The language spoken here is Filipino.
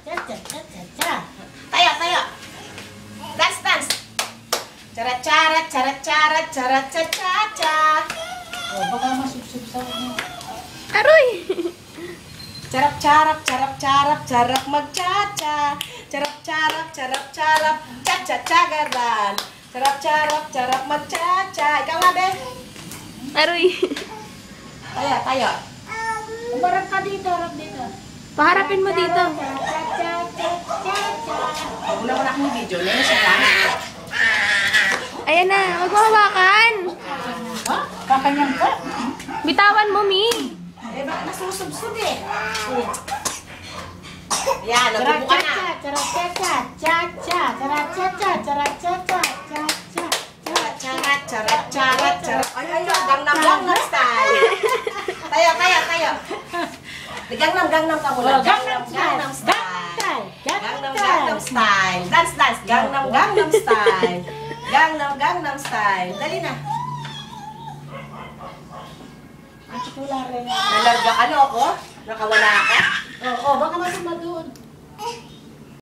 Tayo, tayo. Dance, dance. Charat-charat, charat-charat, charat-cha-cha-cha. Oh, baka masubsub sa ano. Aroy! Charap-charap, charap-charap, charap mag-cha-cha. Charap-charap, charap-charap, cha-cha-cha-garan. Charap-charap, charap mag-cha-cha. Ikaw nga, be. Aroy! Tayo, tayo. Umarap ka dito, harap dito. Paharapin mo dito. Una-una akong video. Ngayon siya lang. Ayan na, huwag mo hawakan. Ha? Kakanyang ka? Bitawan mo, Mi. Eh, bakit nasusubsub eh? Yan, nabubuka na. Charat, charat, charat, charat. Ay, ay, ay, Gangnam style. Tayo, tayo, tayo. Gangnam ka muna. Gangnam style. Gangnam style. Dance, dance. Gangnam style. Gangnam style. Dali na. Nalarga ka na ako? Nakawala ka? Oo, baka masama doon.